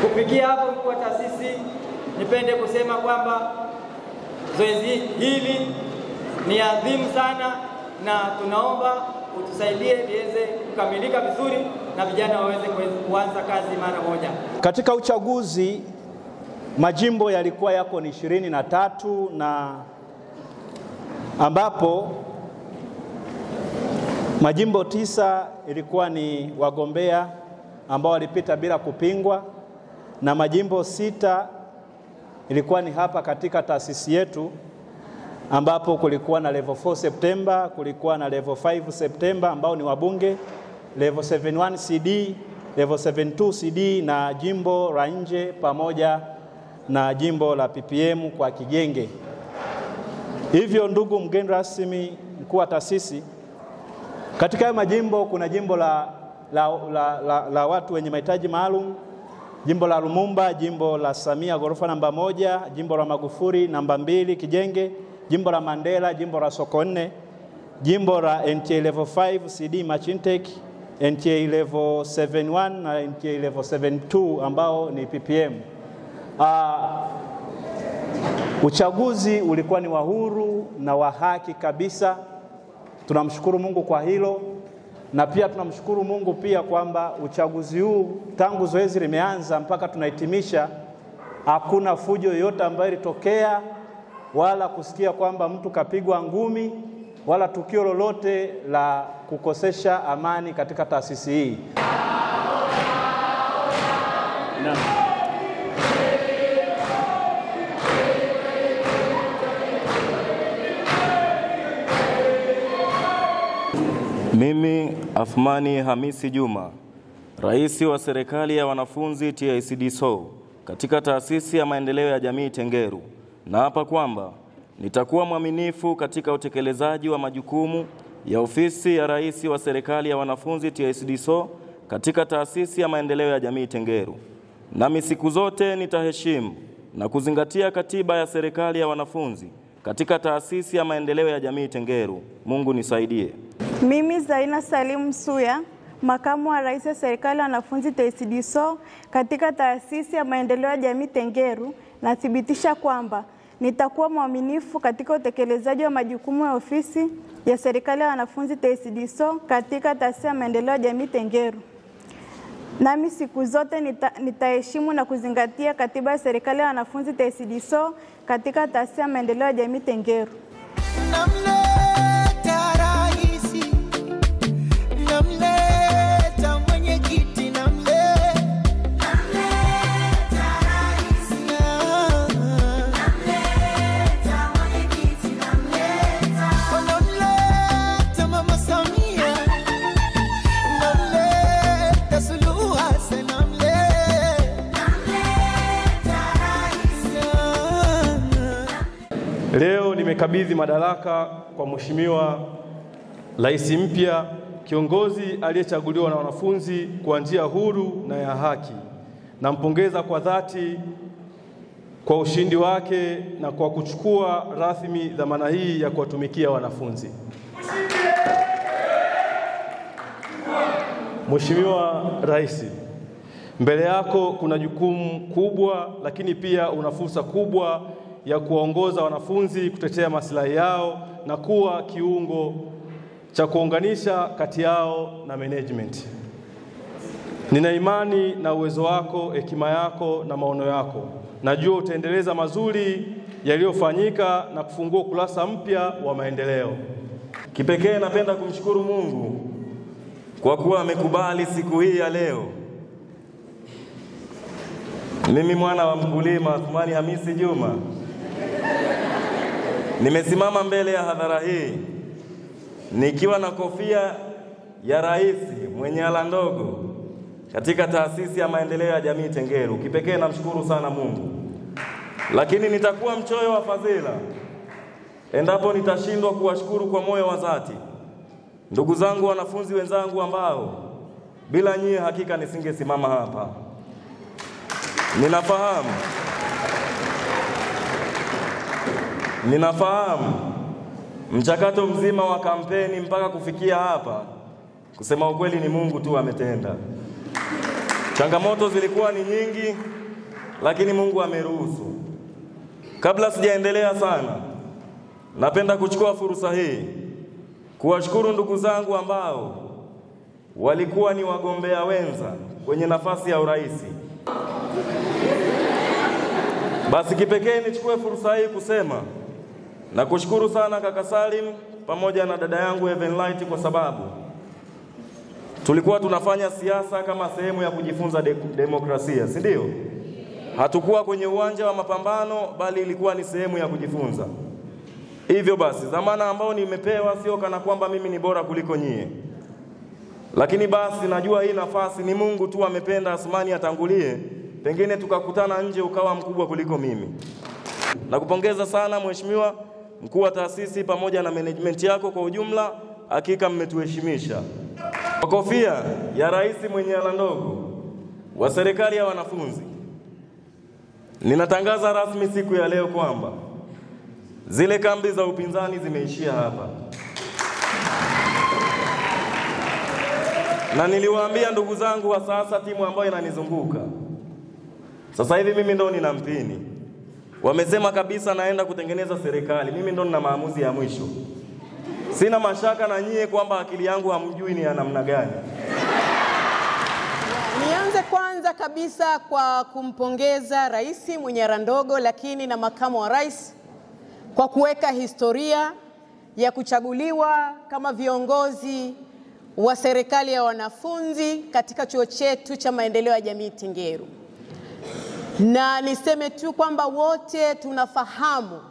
Kufikia hapo, mkuu wa taasisi, nipende kusema kwamba zoezi hili ni adhimu sana na tunaomba utusaidie liweze kukamilika vizuri na vijana waweze kuanza kazi mara moja. Katika uchaguzi majimbo yalikuwa yako ni 23 na ambapo majimbo 9 ilikuwa ni wagombea ambao walipita bila kupingwa, na majimbo 6 ilikuwa ni hapa katika taasisi yetu, ambapo kulikuwa na level 4 September, kulikuwa na level 5 September ambao ni wabunge, level 71 CD, level 72 CD na jimbo la nje pamoja na jimbo la PPM kwa Kigenge. Hivyo ndugu mgeni rasmi, mkuu wa taasisi, katika majimbo kuna jimbo la watu wenye mahitaji maalum, jimbo la Lumumba, jimbo la Samia ghorofa namba 1, jimbo la Magufuli namba 2 Kijenge, jimbo la Mandela, jimbo la Sokoine, jimbo la NTA level 5 CD Machintek, NTA level 71 na NTA level 72 ambao ni PPM. Uchaguzi ulikuwa ni wa huru na wa haki kabisa. Tunamshukuru Mungu kwa hilo, na pia tunamshukuru Mungu pia kwamba uchaguzi huu tangu zoezi limeanza mpaka tunahitimisha hakuna fujo yoyote ambayo ilitokea, wala kusikia kwamba mtu kapigwa ngumi, wala tukio lolote la kukosesha amani katika taasisi hii. Mimi Athmani Hamisi Juma, Rais wa Serikali ya Wanafunzi TICD-SO katika Taasisi ya Maendeleo ya Jamii Tengeru, naapa kwamba nitakuwa mwaminifu katika utekelezaji wa majukumu ya Ofisi ya Rais wa Serikali ya Wanafunzi TICD-SO katika Taasisi ya Maendeleo ya Jamii Tengeru. Nami siku zote nitaheshimu na kuzingatia Katiba ya Serikali ya Wanafunzi katika Taasisi ya Maendeleo ya Jamii Tengeru. Mungu nisaidie. Mimi Zaina Salim Msuya, Makamu wa Rais wa Serikali ya Wanafunzi TICD-SO katika Taasisi ya Maendeleo ya Jamii Tengeru, nathibitisha kwamba nitakuwa mwaminifu katika utekelezaji wa majukumu ya Ofisi ya Serikali ya Wanafunzi TICD-SO katika Taasisi ya Maendeleo ya Jamii Tengeru. Nami siku zote nitaheshimu na kuzingatia Katiba ya Serikali ya Wanafunzi TICD-SO katika Taasisi ya Maendeleo ya Jamii Tengeru. Leo nimekabidhi madaraka kwa Mheshimiwa Rais mpya, kiongozi aliyechaguliwa na wanafunzi kwa njia huru na ya haki. Nampongeza kwa dhati kwa ushindi wake na kwa kuchukua rasmi dhamana hii ya kuwatumikia wanafunzi. Mheshimiwa Rais, mbele yako kuna jukumu kubwa, lakini pia una fursa kubwa ya kuwaongoza wanafunzi kutetea maslahi yao na kuwa kiungo cha kuunganisha kati yao na management. Nina imani na uwezo wako, hekima yako na maono yako. Najua utaendeleza mazuri yaliyofanyika na kufungua ukurasa mpya wa maendeleo. Kipekee napenda kumshukuru Mungu kwa kuwa amekubali siku hii ya leo. Mimi mwana wa mkulima Athmani Hamisi Juma nimesimama mbele ya hadhara hii nikiwa na kofia ya rais mwenye ala ndogo katika Taasisi ya Maendeleo ya Jamii Tengeru. Kipekee namshukuru sana Mungu, lakini nitakuwa mchoyo wa fadhila endapo nitashindwa kuwashukuru kwa moyo wa dhati ndugu zangu wanafunzi wenzangu ambao bila nyie hakika nisingesimama hapa. Ninafahamu mchakato mzima wa kampeni mpaka kufikia hapa. Kusema ukweli ni Mungu tu ametenda. Changamoto zilikuwa ni nyingi, lakini Mungu ameruhusu. Kabla sijaendelea sana, napenda kuchukua fursa hii kuwashukuru ndugu zangu ambao walikuwa ni wagombea wenza kwenye nafasi ya urais. Basi kipekee nichukue fursa hii kusema na kushukuru sana kaka Salim pamoja na dada yangu Evenlight, kwa sababu tulikuwa tunafanya siasa kama sehemu ya kujifunza demokrasia, si ndio? Hatukuwa kwenye uwanja wa mapambano, bali ilikuwa ni sehemu ya kujifunza. Hivyo basi, dhamana ambao nimepewa sio kana kwamba mimi ni bora kuliko nyie. Lakini basi najua hii nafasi ni Mungu tu amependa Asmani atangulie, pengine tukakutana nje ukawa mkubwa kuliko mimi. Nakupongeza sana Mheshimiwa Mkuu wa Taasisi pamoja na management yako kwa ujumla, hakika mmetuheshimisha. Kwa kofia ya rais mwenye ala ndogo wa serikali ya wanafunzi, ninatangaza rasmi siku ya leo kwamba zile kambi za upinzani zimeishia hapa. Na niliwaambia ndugu zangu wa sasa, timu ambayo inanizunguka sasa hivi, mimi ndo nina mpini. Wamesema kabisa naenda kutengeneza serikali, mimi ndo nina maamuzi ya mwisho. Sina mashaka na nyie kwamba akili yangu hamjui ni ya namna gani. Nianze kwanza kabisa kwa kumpongeza rais mwenye ala ndogo lakini na makamu wa rais kwa kuweka historia ya kuchaguliwa kama viongozi wa serikali ya wanafunzi katika chuo chetu cha maendeleo ya jamii Tengeru. Na niseme tu kwamba wote tunafahamu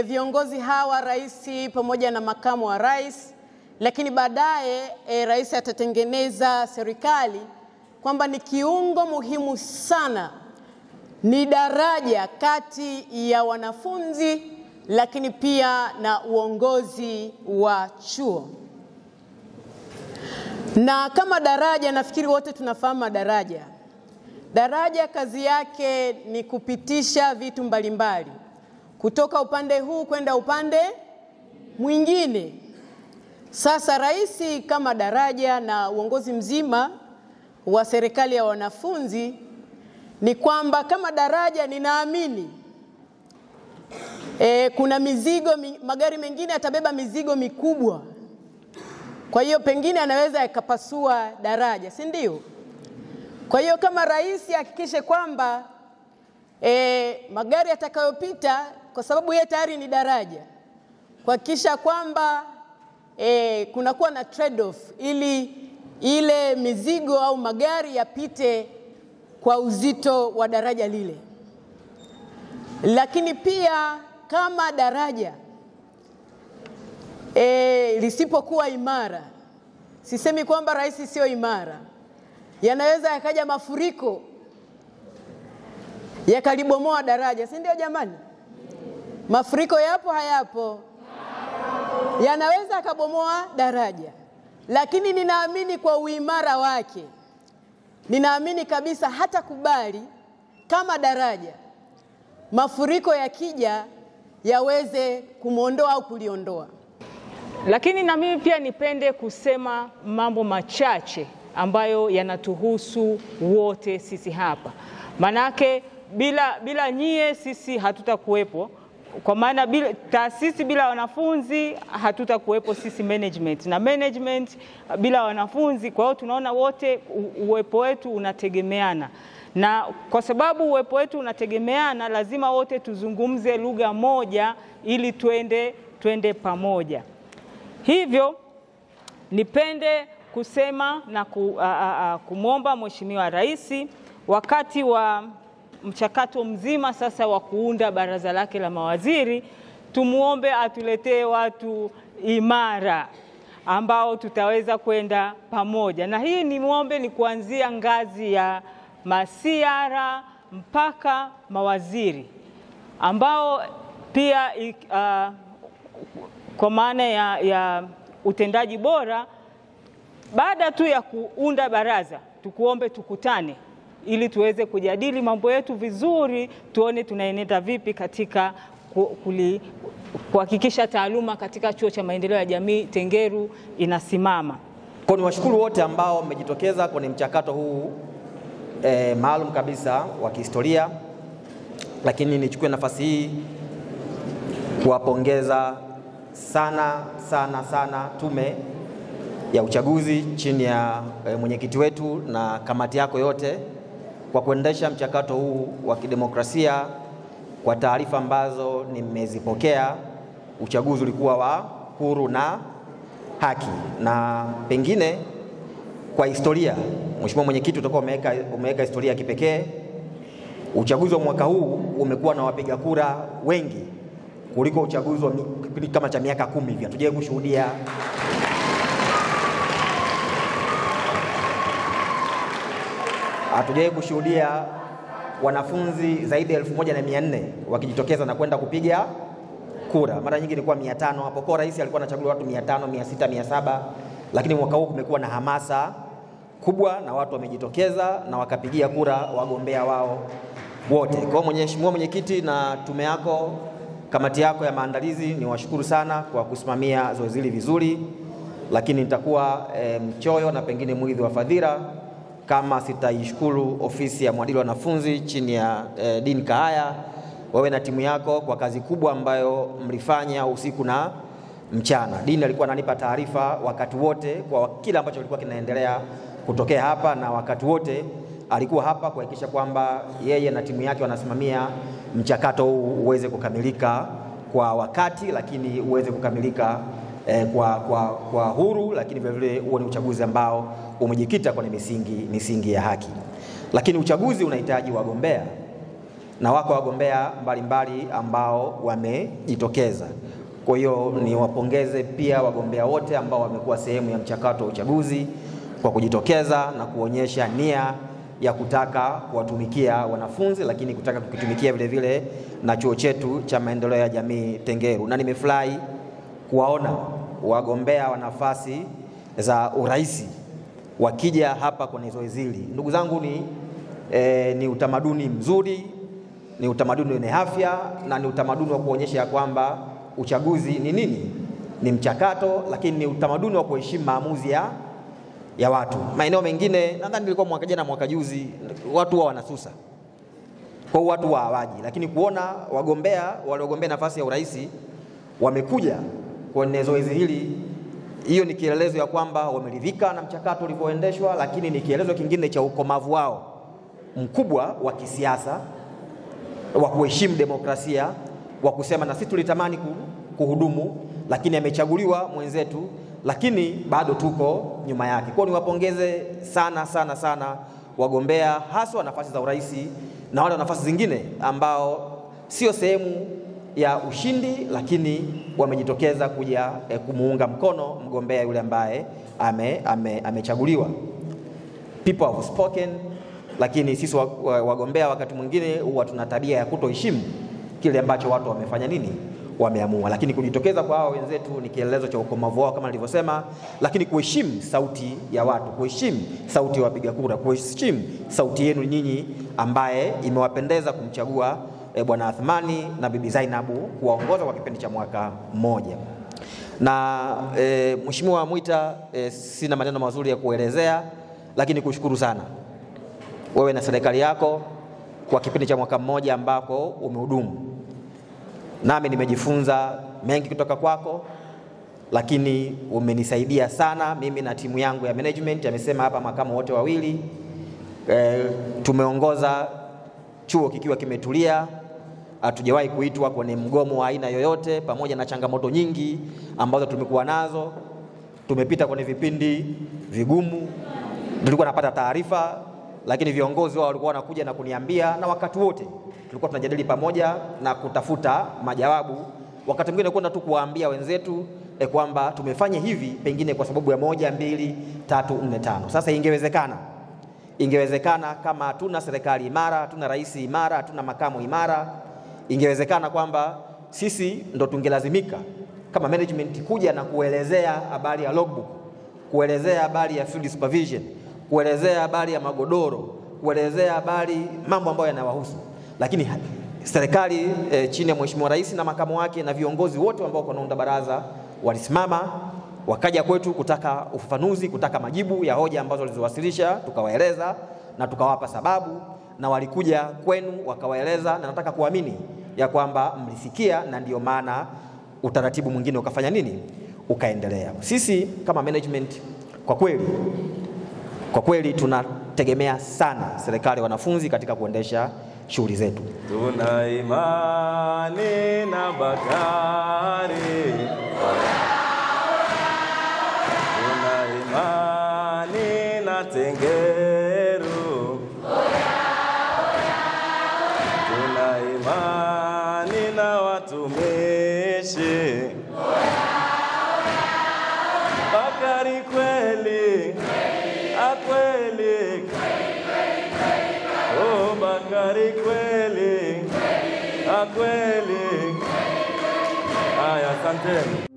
viongozi hawa, rais pamoja na makamu wa rais, lakini baadaye rais atatengeneza serikali, kwamba ni kiungo muhimu sana, ni daraja kati ya wanafunzi lakini pia na uongozi wa chuo. Na kama daraja, nafikiri wote tunafahamu daraja. Daraja kazi yake ni kupitisha vitu mbalimbali kutoka upande huu kwenda upande mwingine. Sasa rais kama daraja na uongozi mzima wa serikali ya wanafunzi, ni kwamba kama daraja ninaamini kuna mizigo, magari mengine atabeba mizigo mikubwa. Kwa hiyo pengine anaweza yakapasua daraja, si ndio? Kwa hiyo kama rais hakikishe kwamba magari yatakayopita, kwa sababu yeye tayari ni daraja, kuhakikisha kwamba kunakuwa na trade off ili ile mizigo au magari yapite kwa uzito wa daraja lile. Lakini pia kama daraja lisipokuwa imara, sisemi kwamba rais sio imara, yanaweza yakaja mafuriko yakalibomoa daraja, si ndio jamani? Mafuriko yapo hayapo? Yanaweza yakabomoa daraja. Lakini ninaamini kwa uimara wake, ninaamini kabisa hata kubali kama daraja mafuriko yakija yaweze kumuondoa au kuliondoa. Lakini na mimi pia nipende kusema mambo machache ambayo yanatuhusu wote sisi hapa. Manake bila nyie sisi hatutakuwepo. Kwa maana taasisi bila wanafunzi hatutakuwepo sisi management, na management bila wanafunzi. Kwa hiyo tunaona wote uwepo wetu unategemeana. Na kwa sababu uwepo wetu unategemeana, lazima wote tuzungumze lugha moja ili twende pamoja. Hivyo nipende kusema na kumwomba Mheshimiwa Rais, wakati wa mchakato mzima sasa wa kuunda baraza lake la mawaziri, tumuombe atuletee watu imara ambao tutaweza kwenda pamoja. Na hii ni muombe ni kuanzia ngazi ya masiara mpaka mawaziri, ambao pia kwa maana ya utendaji bora, baada tu ya kuunda baraza tukuombe tukutane ili tuweze kujadili mambo yetu vizuri, tuone tunaenenda vipi katika kuhakikisha taaluma katika chuo cha maendeleo ya jamii Tengeru inasimama. Kwa niwashukuru wote ambao mmejitokeza kwenye mchakato huu maalum kabisa wa kihistoria, lakini nichukue nafasi hii kuwapongeza sana Tume ya Uchaguzi chini ya mwenyekiti wetu na kamati yako yote kwa kuendesha mchakato huu wa kidemokrasia. Kwa taarifa ambazo nimezipokea, uchaguzi ulikuwa wa huru na haki, na pengine kwa historia, Mheshimiwa Mwenyekiti, utakuwa umeweka historia ya kipekee. Uchaguzi wa mwaka huu umekuwa na wapiga kura wengi kuliko uchaguzi wa kama cha miaka 10 hivi. Hatujawahi kushuhudia wanafunzi zaidi ya 1400 wakijitokeza na kwenda kupiga kura. Mara nyingi ilikuwa 500 hapo. Kwa rais alikuwa anachagua watu 500, 600, 700, lakini mwaka huu kumekuwa na hamasa kubwa na watu wamejitokeza na wakapigia kura wagombea wao wote. Kwa Mheshimiwa Mwenyekiti na tume yako, kamati yako ya maandalizi, ni washukuru sana kwa kusimamia zoezi hili vizuri, lakini nitakuwa mchoyo na pengine mwizi wa fadhila kama sitaishukuru ofisi ya mwadili wa wanafunzi chini ya Dean Kahaya, wewe na timu yako kwa kazi kubwa ambayo mlifanya usiku na mchana. Dean alikuwa ananipa taarifa wakati wote kwa kila ambacho kilikuwa kinaendelea kutokea hapa, na wakati wote alikuwa hapa kuhakikisha kwamba yeye na timu yake wanasimamia mchakato huu uweze kukamilika kwa wakati, lakini uweze kukamilika kwa huru, lakini vile vile huo ni uchaguzi ambao umejikita kwenye misingi ya haki. Lakini uchaguzi unahitaji wagombea, na wako wagombea mbalimbali ambao wamejitokeza. Kwa hiyo ni wapongeze pia wagombea wote ambao wamekuwa sehemu ya mchakato wa uchaguzi kwa kujitokeza na kuonyesha nia ya kutaka kuwatumikia wanafunzi, lakini kutaka kukitumikia vile vile na chuo chetu cha maendeleo ya jamii Tengeru. Na nimefurahi kuwaona wagombea wa nafasi za urais wakija hapa kwenye zoezi hili. Ndugu zangu, ni utamaduni mzuri, ni utamaduni wenye afya, na ni utamaduni wa kuonyesha ya kwamba uchaguzi ni nini? Ni mchakato, lakini ni utamaduni wa kuheshimu maamuzi ya watu. Maeneo mengine nadhani nilikuwa mwaka jana, mwaka juzi, watu wao wanasusa. Kwa watu wa hawaji, lakini kuona wagombea waliogombea nafasi ya urais wamekuja kwenye zoezi hili, hiyo ni kielelezo ya kwamba wameridhika na mchakato ulivyoendeshwa, lakini ni kielelezo kingine cha ukomavu wao mkubwa wa kisiasa, wa kuheshimu demokrasia, wa kusema na sisi tulitamani kuhudumu, lakini amechaguliwa mwenzetu, lakini bado tuko nyuma yake. Kwa niwapongeze sana wagombea, hasa nafasi za urais na wale nafasi zingine ambao sio sehemu ya ushindi, lakini wamejitokeza kuja kumuunga mkono mgombea yule ambaye amechaguliwa. People have spoken, lakini sisi wagombea wakati mwingine huwa tuna tabia ya kutoheshimu kile ambacho watu wamefanya nini, wameamua. Lakini kujitokeza kwa hao wenzetu ni kielelezo cha ukomavu wao kama nilivyosema, lakini kuheshimu sauti ya watu, kuheshimu sauti ya wapiga kura, kuheshimu sauti yenu nyinyi ambaye imewapendeza kumchagua Bwana Athmani na Bibi Zainabu kuwaongoza kwa kipindi cha mwaka mmoja. Na Mheshimiwa Mwita, sina maneno mazuri ya kuelezea, lakini kushukuru sana wewe na serikali yako kwa kipindi cha mwaka mmoja ambako umehudumu. Nami nimejifunza mengi kutoka kwako, lakini umenisaidia sana mimi na timu yangu ya management. Amesema hapa makamu wote wawili, tumeongoza chuo kikiwa kimetulia, hatujawahi kuitwa kwenye mgomo wa aina yoyote, pamoja na changamoto nyingi ambazo tumekuwa nazo. Tumepita kwenye vipindi vigumu, tulikuwa napata taarifa, lakini viongozi wao walikuwa wanakuja na kuniambia, na wakati wote tulikuwa tunajadili pamoja na kutafuta majawabu. Wakati mwingine kwenda tu kuwaambia wenzetu kwamba tumefanya hivi pengine kwa sababu ya 1, 2, 3, 4, 5. Sasa ingewezekana kama hatuna serikali imara, hatuna rais imara, hatuna makamu imara, ingewezekana kwamba sisi ndo tungelazimika kama management kuja na kuelezea habari ya logbook, kuelezea habari ya field supervision, kuelezea habari ya magodoro, kuelezea habari mambo ambayo yanawahusu. Lakini serikali chini ya Mheshimiwa Rais na makamu wake na viongozi wote ambao wanaunda baraza walisimama wakaja kwetu kutaka ufafanuzi, kutaka majibu ya hoja ambazo walizowasilisha, tukawaeleza na tukawapa sababu, na walikuja kwenu wakawaeleza, na nataka kuamini ya kwamba mlisikia, na ndio maana utaratibu mwingine ukafanya nini, ukaendelea. Sisi kama management kwa kweli tunategemea sana serikali ya wanafunzi katika kuendesha shughuli zetu. Tuna imani na Bakari, tuna imani na Tengeru, tuna imani na watumishi. Bakari kweli, akweli, oh Bakari kweli, akweli. Aya, asante.